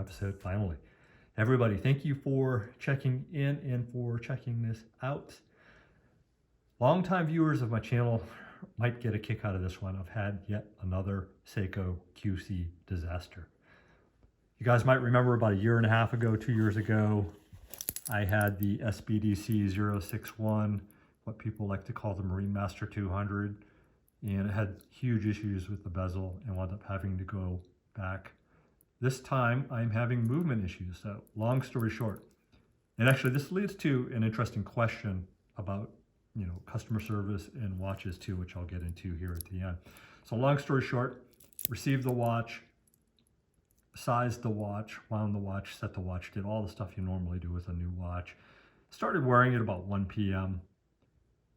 episode finally. Everybody, thank you for checking in and for checking this out. Longtime viewers of my channel might get a kick out of this one. I've had yet another Seiko QC disaster. You guys might remember about a year and a half ago, 2 years ago, I had the SBDC101, what people like to call the Marine Master 200, and it had huge issues with the bezel and wound up having to go back. This time I'm having movement issues. So long story short, and actually this leads to an interesting question about, customer service and watches too, which I'll get into here at the end. So long story short, received the watch, sized the watch, wound the watch, set the watch, did all the stuff you normally do with a new watch. Started wearing it about 1 p.m.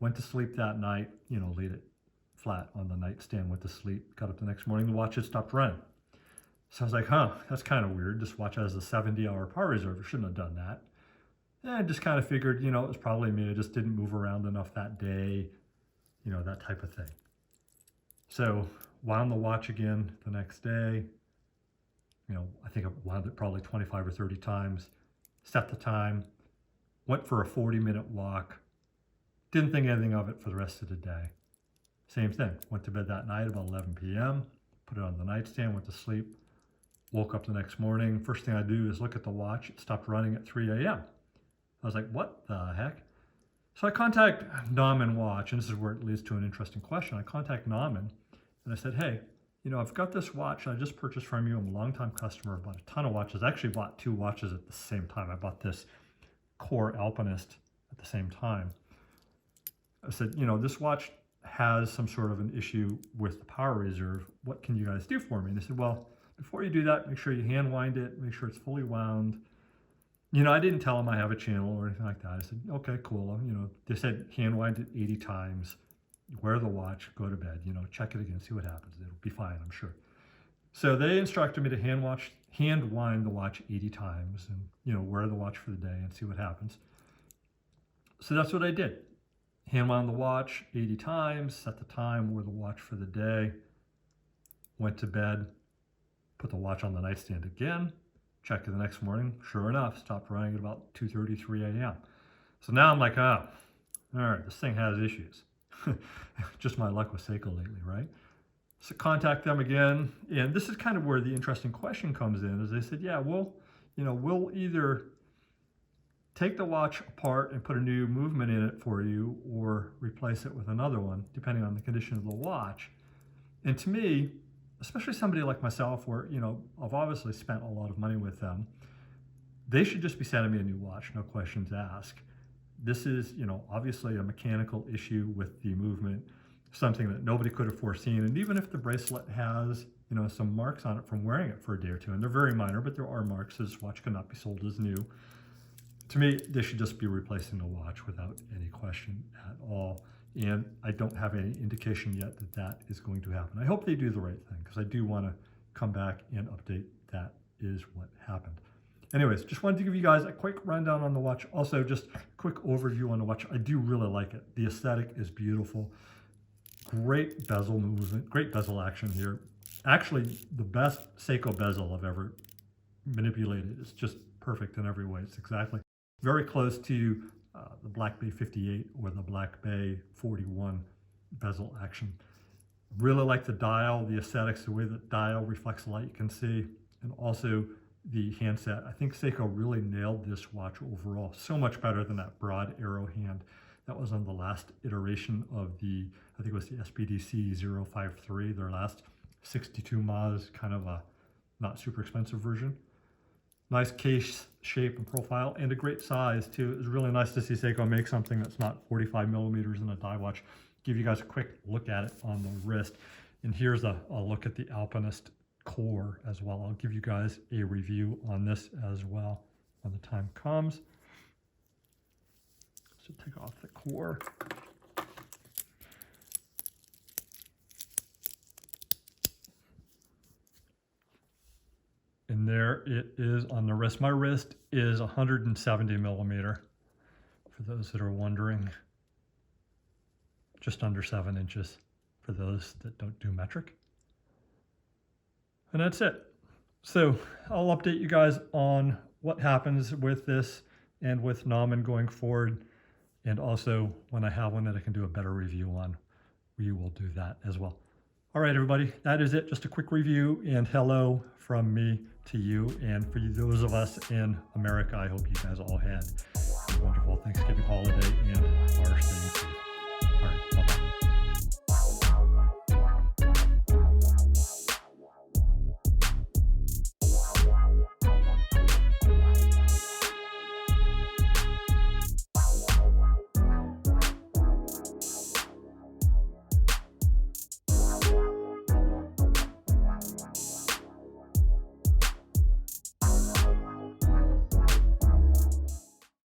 Went to sleep that night, laid it flat on the nightstand, went to sleep, got up the next morning, the watch had stopped running. So I was like, that's kind of weird. This watch has a 70-hour power reserve. It shouldn't have done that. And I just kind of figured, it was probably me. I just didn't move around enough that day, that type of thing. So wound the watch again the next day. I think I wound it probably 25 or 30 times. Set the time. Went for a 40-minute walk. Didn't think anything of it for the rest of the day. Same thing. Went to bed that night about 11 p.m. Put it on the nightstand, went to sleep. Woke up the next morning. First thing I do is look at the watch. It stopped running at 3 a.m. I was like, what the heck? So I contact Nauman Watch, and this is where it leads to an interesting question. I contact Nauman, and I said, hey, I've got this watch I just purchased from you. I'm a longtime customer. I bought a ton of watches. I actually bought 2 watches at the same time. I bought this Core Alpinist at the same time. I said, this watch has some sort of an issue with the power reserve. What can you guys do for me? And they said, well, before you do that, make sure you hand wind it, make sure it's fully wound. I didn't tell them I have a channel or anything like that. I said, okay, cool. They said hand wind it 80 times, wear the watch, go to bed, check it again, see what happens. It'll be fine, I'm sure. So they instructed me to hand wind the watch 80 times and, wear the watch for the day and see what happens. So that's what I did. Hand wound the watch 80 times, set the time, wore the watch for the day, went to bed, put the watch on the nightstand again, checked it the next morning. Sure enough, stopped running at about 2:30, 3 a.m. So now I'm like, all right, this thing has issues. Just my luck with Seiko lately, right? So contact them again. And this is kind of where the interesting question comes in, is they said, yeah, we'll either take the watch apart and put a new movement in it for you or replace it with another one, depending on the condition of the watch. And to me, especially somebody like myself where, I've obviously spent a lot of money with them, they should just be sending me a new watch, no questions asked. This is, obviously a mechanical issue with the movement, something that nobody could have foreseen. And even if the bracelet has, some marks on it from wearing it for a day or two, and they're very minor, but there are marks, this watch cannot be sold as new. To me, they should just be replacing the watch without any question at all. And I don't have any indication yet that that is going to happen. I hope they do the right thing, because I do want to come back and update that is what happened. Anyways, just wanted to give you guys a quick rundown on the watch. Also, just a quick overview on the watch. I do really like it. The aesthetic is beautiful. Great bezel movement, great bezel action here. Actually, the best Seiko bezel I've ever manipulated. It's just perfect in every way. It's exactly very close to the Black Bay 58 or the Black Bay 41 bezel action. Really like the dial, the aesthetics, the way the dial reflects light, you can see, and also the handset. I think Seiko really nailed this watch overall. So much better than that broad arrow hand that was on the last iteration of the, I think it was the SBDC053, their last 62 Maz, kind of a not super expensive version. Nice case shape and profile, and a great size too. It was really nice to see Seiko make something that's not 45 millimeters in a die watch. Give you guys a quick look at it on the wrist. And here's a look at the Alpinist Core as well. I'll give you guys a review on this as well when the time comes. So take off the core. And there it is on the wrist. My wrist is 170 millimeter, for those that are wondering. Just under 7 inches for those that don't do metric. And that's it. So I'll update you guys on what happens with this and with Nauman going forward. And also when I have one that I can do a better review on, we will do that as well. All right, everybody, that is it. Just a quick review and hello from me to you. And for those of us in America, I hope you guys all had a wonderful